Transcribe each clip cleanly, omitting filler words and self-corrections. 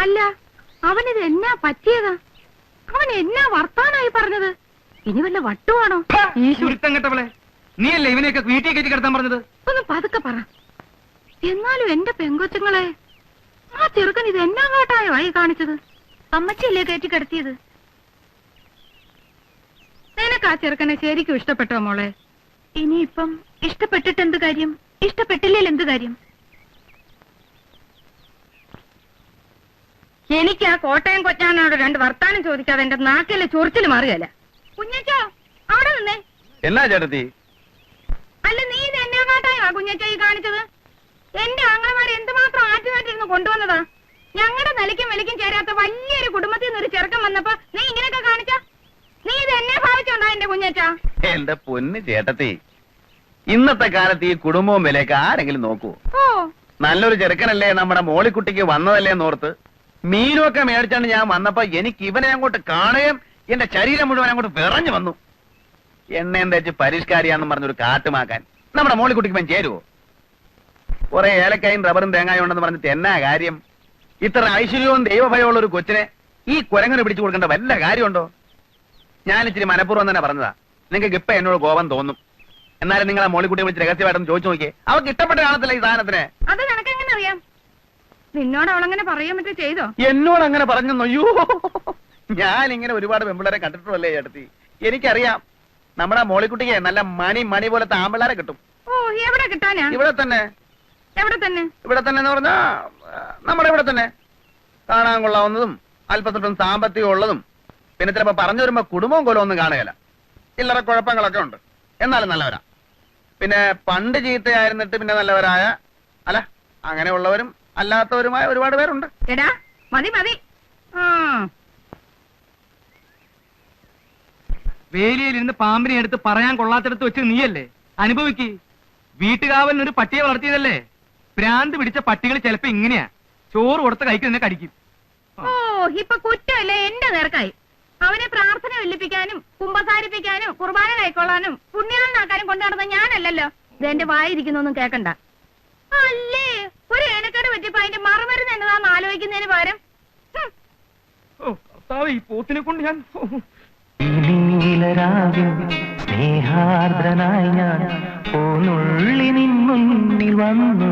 അല്ല, അവനിത് എന്നാ പറ്റിയതാ? അവൻ എന്നാ വർത്താനായി പറഞ്ഞത്? ഇനി വല്ല വട്ടുവാണോ? കേട്ടവളെ, നീയല്ലേ ഇവനെയൊക്കെ വീട്ടിൽ കയറ്റി കിടത്താൻ പറഞ്ഞത്? ഒന്ന് പതുക്കെ പറ. എന്നാലും എന്റെ പെങ്കൊച്ചുങ്ങളെ, ആ ചെറുക്കൻ ഇത് എന്നാ കാട്ടായോ ആയി കാണിച്ചത്? അമ്മച്ചിയല്ലേ കയറ്റി കിടത്തിയത്? നിനക്ക് ആ ചെറുക്കനെ ശരിക്കും ഇഷ്ടപ്പെട്ടോ മോളെ? ഇനിയിപ്പം ഇഷ്ടപ്പെട്ടിട്ട് എന്ത് കാര്യം? ഇഷ്ടപ്പെട്ടില്ലേൽ എന്ത് കാര്യം? എനിക്ക് ആ കോട്ടയം കൊച്ചാനോട് രണ്ട് വർത്താനം ചോദിക്കാതെ എന്റെ നാക്കിലെ ചൊറിച്ചിൽ മാറുകയല്ല. കുഞ്ഞച്ചോ, അവിടെ നിന്നേ. എന്നാ ചേട്ടത്തി? അല്ല, നീ ഇത് എന്നാ കാട്ടായോ കുഞ്ഞച്ചോ ഈ കാണിച്ചത്? എന്റെ ആങ്ങളമാരെ എന്തുമാത്രം ആറ്റുമാറ്റിരുന്ന് കൊണ്ടുവന്നതാ. ഞങ്ങളുടെ നിലയ്ക്കും വിലയ്ക്കും ചേരാത്ത വലിയൊരു കുടുംബത്തിൽ നിന്ന് ഒരു ചെറുക്കം വന്നപ്പോ നീ ഇങ്ങനെയൊക്കെ കാണിച്ച? നീ ഇത് എന്നെ ഭാവിച്ചോണ്ടാ എന്റെ കുഞ്ഞച്ചാ? എന്റെ പൊന്ന് ചേട്ടത്തി, ഇന്നത്തെ കാലത്ത് ഈ കുടുംബവും വിലയൊക്കെ ആരെങ്കിലും നോക്കൂ? ഓ, നല്ലൊരു ചെറുക്കനല്ലേ നമ്മുടെ മോളിക്കുട്ടിക്ക് വന്നതല്ലേ എന്നോർത്ത് മീനുമൊക്കെ മേടിച്ചാണ് ഞാൻ വന്നപ്പോ എനിക്ക് ഇവനെ അങ്ങോട്ട് കാണുകയും എന്റെ ശരീരം മുഴുവൻ അങ്ങോട്ട് വിറഞ്ഞു വന്നു. എണ്ണയും തേച്ച് പരിഷ്കാരിയാണെന്ന് പറഞ്ഞൊരു കാട്ടുമാക്കാൻ നമ്മുടെ മോളിക്കുട്ടിക്ക് ചേരുവോ? കുറെ ഏലക്കായും റബ്ബറും തേങ്ങായും ഉണ്ടെന്ന് പറഞ്ഞിട്ട് എന്നാ കാര്യം? ഇത്ര ഐശ്വര്യവും ദൈവഭയമുള്ള ഒരു കൊച്ചിനെ ഈ കുരങ്ങനെ പിടിച്ചു കൊടുക്കേണ്ട വല്ല കാര്യമുണ്ടോ? ഞാൻ ഇച്ചിരി മനഃപൂർവ്വം തന്നെ പറഞ്ഞതാ. നിങ്ങൾക്ക് ഇപ്പൊ എന്നോട് കോപം തോന്നും. എന്നാലും നിങ്ങളെ മോളിക്കുട്ടിയെ വിളിച്ച് രഹസ്യമായിട്ടൊന്ന് ചോദിച്ചു നോക്കിയേ. അവർക്ക് ഇഷ്ടപ്പെട്ട കാണത്തില്ല ഈ സാധനത്തിന്. അത് നിനക്കെങ്ങനെ അറിയാം? നിന്നോട് അവളങ്ങനെ പറയാൻ പറ്റും ചെയ്തോ? എന്നോട് അങ്ങനെ പറഞ്ഞു? അയ്യോ, ഞാൻ ഇങ്ങനെ ഒരുപാട് പെമ്പിള്ളേരെ കണ്ടിട്ടുള്ളല്ലേ ചേട്ടത്തി. എനിക്കറിയാം നമ്മുടെ മോളിക്കുട്ടിക്ക് നല്ല മണി പോലത്തെ ആമ്പിള്ളേരെ കിട്ടും. ഓ, എവിടെ കിട്ടാനാ? ഇവിടെ തന്നെ. എവിടെ തന്നെ? ഇവിടെ തന്നെ എന്ന് പറഞ്ഞാ നമ്മുടെ ഇവിടെ തന്നെ. കാണാൻ കൊള്ളാവുന്നതും അല്പത്തൊട്ടും സാമ്പത്തികം ഉള്ളതും പിന്നെ ചിലപ്പോ പറഞ്ഞു വരുമ്പോ കുടുംബവും കൊലവും ഒന്നും കാണുകയില്ല. ചില്ലറ കുഴപ്പങ്ങളൊക്കെ ഉണ്ട്, എന്നാലും നല്ലവരാ. പിന്നെ പണ്ട് ചീത്തയായിരുന്നിട്ട് പിന്നെ നല്ലവരായ, അല്ല അങ്ങനെയുള്ളവരും അല്ലാത്തവരുമായ ഒരുപാട് പേരുണ്ട്. എടാ, മതി മതി. വേലിയിലിരുന്ന് പാമ്പിനെ എടുത്ത് പറയാൻ കൊള്ളാത്തടത്ത് വെച്ച് നീയല്ലേ അനുഭവിക്ക്. വീട്ടുകാവലിനൊരു പട്ടിയെ വളർത്തിയതല്ലേ? ഭ്രാന്ത് പിടിച്ച പട്ടികൾ ചിലപ്പോ ഇങ്ങനെയാ, ചോറ് കൊടുത്ത് കഴിക്കുന്ന കടിക്കും. ഓ, ഇപ്പൊ കുറ്റമല്ലേ എന്റെ നേർക്കായി. അവനെ പ്രാർത്ഥന വെല്ലിപ്പിക്കാനും കുമ്പസാരിപ്പിക്കാനും കുർബാന കൈക്കൊള്ളാനും പുണ്യാളനാക്കാനും കൊണ്ടു നടന്ന ഞാനല്ലല്ലോ. ഇത് എന്റെ വായിരിക്കുന്നൊന്നും കേക്കണ്ട. അല്ലേ, ഒരു ഏനക്കേട് പറ്റിയപ്പോ അതിന്റെ മറുമരുന്ന് എന്നതാന്ന് ആലോചിക്കുന്നതിന് പകരം ഈ പോത്തിനെ കൊണ്ട് ഞാൻ സ്നേഹാർദ്രനായി ഞാൻ പോന്നുള്ളി നിൻ മുന്നിൽ വന്നു.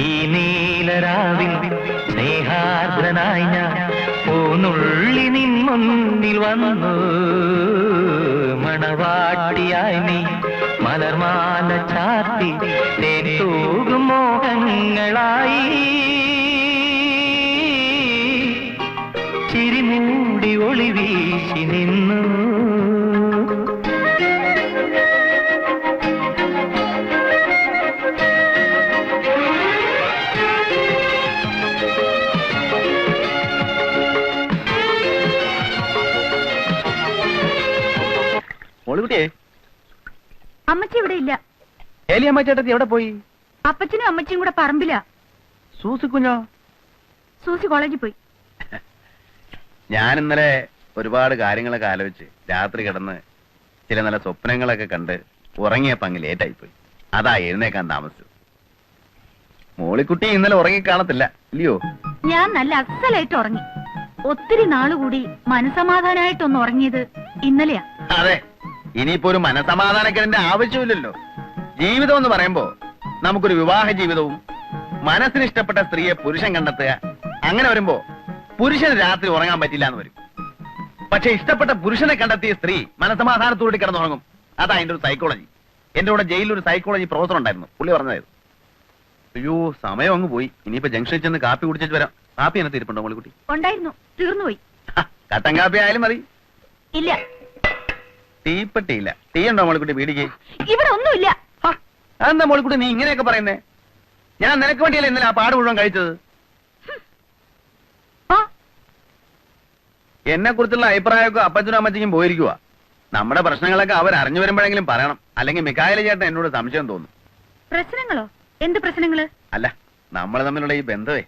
ഈ നീലരാവിൽ സ്നേഹാർദ്രനായി ഞാൻ പോന്നുള്ളി നിൻ മുന്നിൽ വന്നു. മണവാട്ടിയായി നീ മലർമാല ചാർത്തി തേൻ മോഹങ്ങളായി ചിരിമൂടി ഒളി വീശി നിന്നു. മോളിക്കുട്ടിയെ, അമ്മച്ചി ഇവിടെ ഇല്ല. ഏലിയമ്മ ചേട്ടത്തി എവിടെ പോയി? അപ്പച്ചനും അമ്മച്ചിയും കൂടെ പറമ്പില്ല. സൂസി കുഞ്ഞോ? സൂസി കോളേജിൽ പോയി. ഞാൻ ഇന്നലെ ഒരുപാട് കാര്യങ്ങളൊക്കെ ആലോചിച്ച് രാത്രി കിടന്ന് ചില നല്ല സ്വപ്നങ്ങളൊക്കെ കണ്ട് ഉറങ്ങിയപ്പോ അങ്ങ് ലേറ്റായി പോയി. അതാ എഴുന്നേക്കാൻ താമസിച്ചത്. മോളിക്കുട്ടി ഇന്നലെ ഉറങ്ങിക്കാണത്തില്ല ഇല്ലയോ? ഞാൻ നല്ല അസലായിട്ട് ഉറങ്ങി. ഒത്തിരി നാളുകൂടി മനസമാധാനായിട്ടൊന്ന് ഉറങ്ങിയത് ഇന്നലെയാ. അതെ, ഇനിയിപ്പോ ഒരു മനസമാധാനക്കേടിന്റെ ആവശ്യമില്ലല്ലോ. ജീവിതം എന്ന് പറയുമ്പോ നമുക്കൊരു വിവാഹ ജീവിതവും മനസ്സിന് ഇഷ്ടപ്പെട്ട സ്ത്രീയെ പുരുഷൻ കണ്ടെത്തുക, അങ്ങനെ വരുമ്പോ പുരുഷന് രാത്രി ഉറങ്ങാൻ പറ്റില്ല എന്ന് വരും. പക്ഷെ ഇഷ്ടപ്പെട്ട പുരുഷനെ കണ്ടെത്തിയ സ്ത്രീ മനസമാധാനത്തോടെ കിടന്നുറങ്ങും. അതാ എന്റെ ഒരു സൈക്കോളജി. എന്റെ കൂടെ ജയിലിൽ ഒരു സൈക്കോളജി പ്രൊഫസർ ഉണ്ടായിരുന്നു, പുള്ളി പറഞ്ഞതായിരുന്നു. അയ്യോ, സമയം അങ്ങ് പോയി. ഇനിയിപ്പോ ജംഗ്ഷനിൽ ചെന്ന് കാപ്പി കുടിച്ചിട്ട് വരാം. കാപ്പി എന്നെ തിരിപ്പുണ്ടോ മോളിക്കുട്ടി? ഉണ്ടായിരുന്നു, തീർന്നുപോയി. കട്ടൻ കാപ്പി ആയാലും മതി. ഇല്ല. തീപ്പെട്ടിയില്ല. തീ ഉണ്ടോ മോളിക്കുട്ടി വീടിക്ക്? ഇവിടെ ഒന്നുമില്ല. അതെന്താ മോളിക്കുട്ടി നീ ഇങ്ങനെയൊക്കെ പറയുന്നേ? ഞാൻ നിനക്ക് വേണ്ടിയല്ലേ ഇന്നലെ ആ പാട് മുഴുവൻ കഴിച്ചത്. എന്നെ കുറിച്ചുള്ള അഭിപ്രായമൊക്കെ അപ്പച്ചനും അമ്മച്ചിക്കും പോയിരിക്കുക. നമ്മുടെ പ്രശ്നങ്ങളൊക്കെ അവർ അറിഞ്ഞു വരുമ്പോഴെങ്കിലും പറയണം, അല്ലെങ്കിൽ മിക്കായല ചേട്ടൻ എന്നോട് സംശയം തോന്നും. പ്രശ്നങ്ങളോ? എന്ത് പ്രശ്നങ്ങള്? അല്ല, നമ്മൾ തമ്മിലുള്ള ഈ ബന്ധമേ.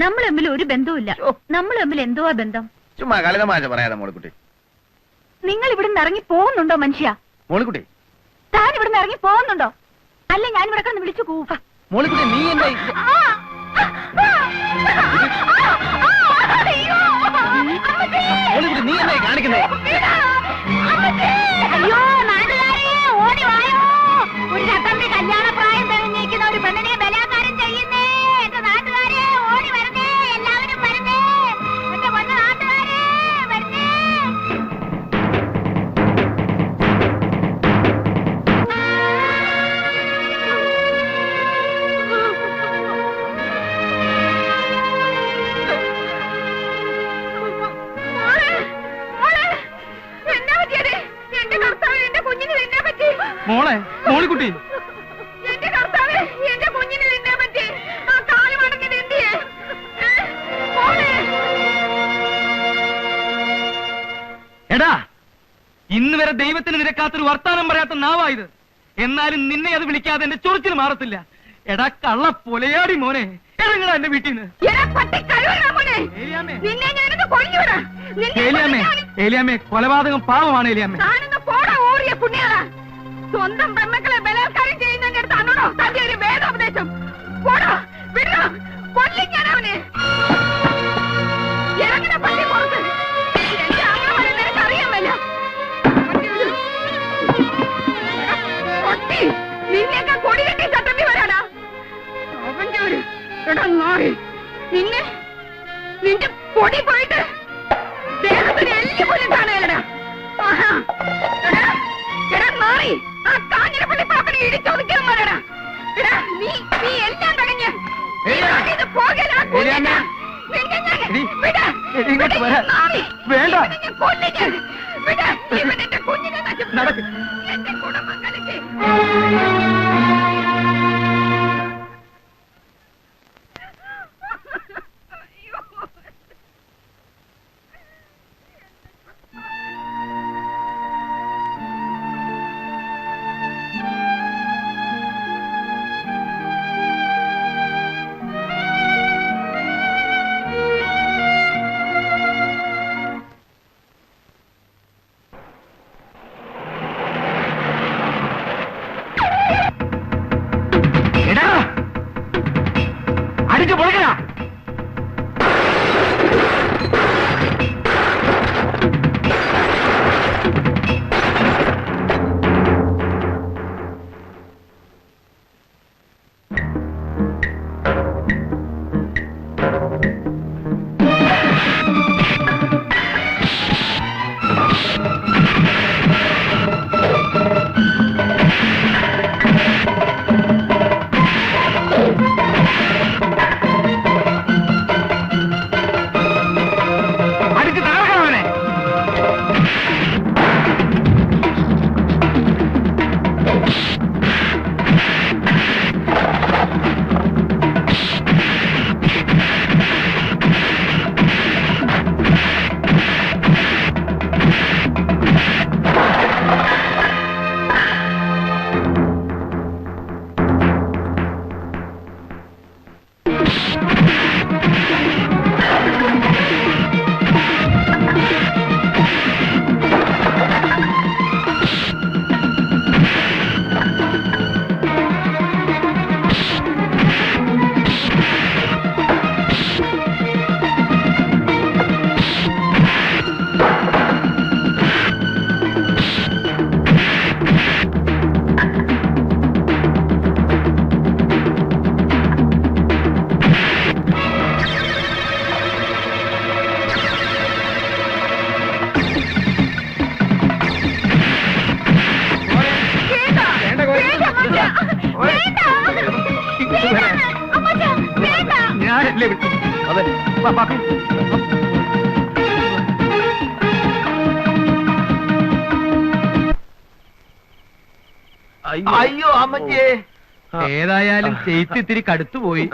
നമ്മൾ തമ്മിൽ ഒരു ബന്ധവുമില്ല. നമ്മൾ തമ്മിൽ എന്തുവാ ബന്ധം? ചുമ്മാ കളിതമാശ പറയാതെ മോളിക്കുട്ടി. നിങ്ങൾ ഇവിടുന്ന് ഇറങ്ങി പോകുന്നുണ്ടോ മനുഷ്യ? മോളിക്കുട്ടി, താൻ ഇവിടുന്ന് ഇറങ്ങി പോകുന്നുണ്ടോ? അല്ല, ഞാൻ ഇവിടെ കിടന്ന് വിളിച്ചു കൂവ. മോളിക്കുട്ടി നീ എന്താ മോളിക്കുട്ടി നീ എന്തായി കാണിക്കുന്നേ? അയ്യോ നാട്ടുകാരെ ഓടി വായോ, ഒരു ചട്ടമ്പി കല്യാണ പ്രായം തെളിഞ്ഞിരിക്കുന്ന ഒരു പെണ്ണിനെ ബലാത്കാരം ചെയ്യുന്നേ. എന്റെ നാട്ടുകാരെ ഓടി വരുന്നേ, എല്ലാവരും വരുന്നേ, എന്റെ പൊന്നു നാട്ടുകാരെ വരുന്നേ. മോളെ മോളിക്കുട്ടി എന്റെ കർത്താവേ, എന്റെ കുഞ്ഞിനെ തിന്നാൻ പറ്റി. ആ കാല് മടങ്ങിയത് എന്തിയെ? എടാ, ഇന്ന് വരെ ദൈവത്തിന് നിരക്കാത്തൊരു വർത്താനം പറയാത്ത നാവായത്. എന്നാലും നിന്നെ അത് വിളിക്കാതെ എന്റെ ചൊറിച്ചിൽ മാറത്തില്ല. എടാ കള്ള പൊലയാടി മോനെ, ഇറങ്ങടാ എന്റെ വീട്ടിൽ നിന്ന്. ഏലിയാമ്മേ, കൊലപാതകം പാവമാണ് ഏലിയാമ്മേ. സ്വന്തം പെമ്മക്കളെ ബലാത്കാരം ചെയ്യുന്നതിന്റെ അടുത്താണോ തന്റെ ഒരു വേദോപദേശം? പോടോ, വിടോ, കൊല്ലും ഞാൻ അവനെ. ഇറങ്ങണ പള്ളി പുറത്ത്. എന്റെ അമ്മമാരെ നിനക്ക് അറിയാമല്ലോ. നിന്നെയൊക്കെ കൊടി കെട്ടി ചട്ടമ്പി വരാടാ. അവന്റെ ഒരു നായി നിന്റെ പൊടി പോയിട്ട് ദേഹത്തിന് എല്ലി പോലും കാണുകയല്ലടാ. മാറി ആ കാഞ്ഞിരപ്പള്ളി പാപ്പനെ ഇടിച്ചൊതുക്കാൻ പറയടാ. നീ എല്ലാം കഴിഞ്ഞ് എന്റെ കുടുംബം കലക്കി. അടിച്ചു പൊളിക്കണ. ഞാനല്ലേ അതെ. അയ്യോ അമ്മച്ചേ. ഏതായാലും ചെയ്ത്തിത്തിരി കടുത്തുപോയി.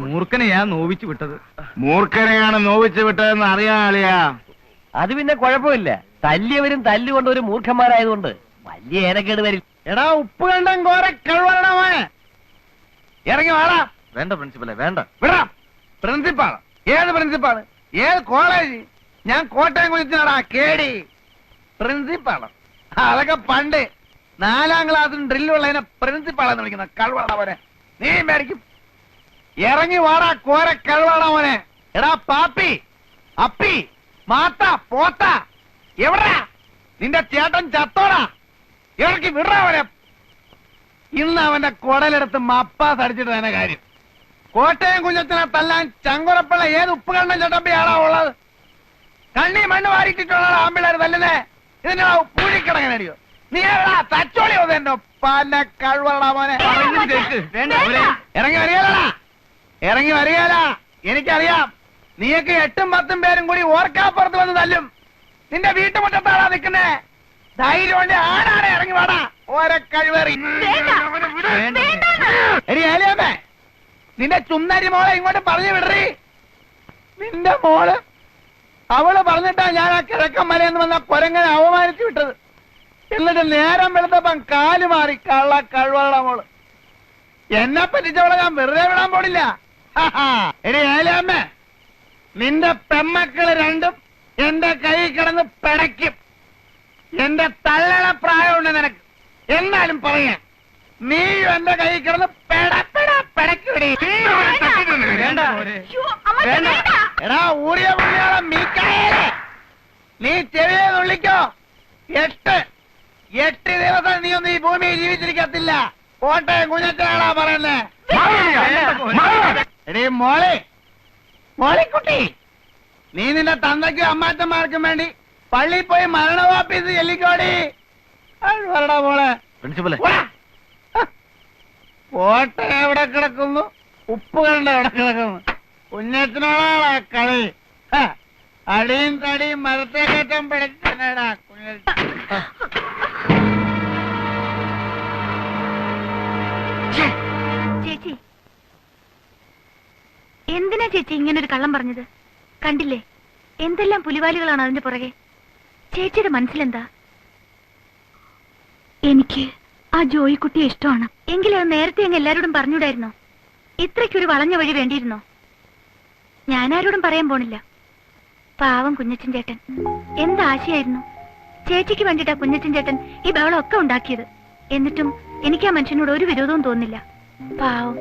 മൂർഖനെയാ നോവിച്ചു വിട്ടത്. മൂർഖനെയാണ് നോവിച്ചു വിട്ടതെന്ന് അറിയാളിയാ. അത് പിന്നെ കുഴപ്പമില്ല. തല്ലിയവരും തല്ലുകൊണ്ട് ഒരു മൂർഖന്മാരായതുകൊണ്ട് വലിയ ഏനക്കേട് വരില്ല. എടാ ഉപ്പ് കണ്ടം കോര കഴിവണമോനെ, ഇറങ്ങി വാടാ. വേണ്ട പ്രിൻസിപ്പലെ, വേണ്ട. വിടാ. പ്രിൻസിപ്പാള്? ഏത് പ്രിൻസിപ്പാള്? ഏത് കോളേജ്? ഞാൻ കോട്ടയം കുളിച്ചാടാ കേടി. പ്രിൻസിപ്പാള് അതൊക്കെ പണ്ട് 4ാം ക്ലാസ്സിന് ഡ്രില്ലുള്ളതിനെ പ്രിൻസിപ്പാളെന്ന് വിളിക്കുന്ന കഴിവണവനെ. നീ മേടിക്കും. ഇറങ്ങി വാടാ കോര കഴിവാടാ മോനെ. എടാ പാപ്പി, അപ്പി, മാത്ത, പോത്ത, എവിടാ നിന്റെ ചേട്ടൻ ചത്തോടാ? ഇറക്കി വിടാ അവനെ. ഇന്ന് അവന്റെ കുടലെടുത്ത് മപ്പാസ് അടിച്ചിട്ട് തന്നെ കാര്യം. കോട്ടയം കുഞ്ഞത്തിനെ തല്ലാൻ ചങ്കുറപ്പുള്ള ഏത് ഉപ്പുകണ്ണൻ ചട്ടമ്പിയാണോ ഉള്ളത്? കണ്ണി മണ്ണ് വാരിട്ടിട്ടുള്ള ആമ്പിള്ളേർ തല്ലുന്നേ. ഇതിന്റെ പൂഴിക്കിടങ്ങനടിയോ? നീ എവിടാ തച്ചോളി എന്റെ പല കഴിവടാ മോനെ. ഇറങ്ങി വരികയല്ലടാ, ഇറങ്ങി വരികയല്ല. എനിക്കറിയാം നീയൊക്കെ 8ഉം 10ഉം പേരും കൂടി ഓർക്കാപ്പുറത്ത് വന്ന് തല്ലും. നിന്റെ വീട്ടുമുറ്റത്താണാ നിൽക്കുന്നേ. ധൈര്യം കൊണ്ട് ആടാടെ ഇറങ്ങി വാടാ ഓരോ കഴിവേറി. ഏലിയാമ്മേ, നിന്റെ ചുന്നരി മോളെ ഇങ്ങോട്ട് പറഞ്ഞു വിടറി. നിന്റെ മോള് അവള് പറഞ്ഞിട്ടാ ഞാൻ ആ കിഴക്കൻ മലയെന്ന് വന്ന കൊരങ്ങനെ അവമാനിച്ചു വിട്ടത്. എന്നിട്ട് നേരം വെളുത്തപ്പം കാല് മാറി. കള്ള കഴിവള മോള്. എന്നെ പറ്റിച്ചവളെ ഞാൻ വെറുതെ വിടാൻ പോണില്ല. എടി ഏലിയാമ്മേ, നിന്റെ പെമ്മക്കള് രണ്ടും എന്റെ കൈ കിടന്ന് പിടയ്ക്കും. എന്റെ തള്ളണ പ്രായമുണ്ട് നിനക്ക്. എന്നാലും പറയാ, നീയും എന്റെ കൈ കിടന്ന് പിടയ്ക്കൂടി. എടാ ഊറിയ പുള്ളിയോളം മീക്കായേ, നീ ചെവിയെ നുള്ളിക്കോ. 8 ദിവസം നീ ഒന്നും ഈ ഭൂമിയിൽ ജീവിച്ചിരിക്കത്തില്ല. കോട്ടയം കുഞ്ഞച്ചാടാ പറയുന്നേ. എടീ മോളെ, മോളിക്കുട്ടി, നീ നിന്റെ തന്തയ്ക്കും അമ്മാച്ചന്മാർക്കും വേണ്ടി പള്ളിയിൽ പോയി മരണവാപ്പീസ് ചെല്ലിക്കോടി. വരടാ മോളെ. പ്രിൻസിപ്പലെ, കോട്ടയം എവിടെ കിടക്കുന്നു, ഉപ്പ് കണ്ട എവിടെ കിടക്കുന്നു. കുഞ്ഞച്ചനോടാ കളി. അടിയും തടിയും മരത്തെ കയറ്റം പിടിച്ചടാ കുഞ്ഞ. ചേച്ചി, എന്തിനാ ചേച്ചി ഇങ്ങനൊരു കള്ളം പറഞ്ഞത്? കണ്ടില്ലേ എന്തെല്ലാം പുലിവാലികളാണ് അതിന്റെ പുറകെ. ചേച്ചിയുടെ മനസ്സിലെന്താ? എനിക്ക് ആ ജോയിക്കുട്ടിയെ ഇഷ്ടമാണ്. എങ്കിലും അത് നേരത്തെ അങ്ങ് എല്ലാരോടും പറഞ്ഞൂടായിരുന്നോ? ഇത്രയ്ക്കൊരു വളഞ്ഞ വഴി വേണ്ടിയിരുന്നോ? ഞാനാരോടും പറയാൻ പോണില്ല. പാവം കുഞ്ഞച്ചൻ ചേട്ടൻ എന്താശയായിരുന്നു. ചേച്ചിക്ക് വേണ്ടിട്ടാ കുഞ്ഞച്ചൻ ചേട്ടൻ ഈ ബഹളം ഒക്കെ ഉണ്ടാക്കിയത്. എന്നിട്ടും എനിക്ക് ആ മനുഷ്യനോട് ഒരു വിരോധവും തോന്നില്ല. പാവം.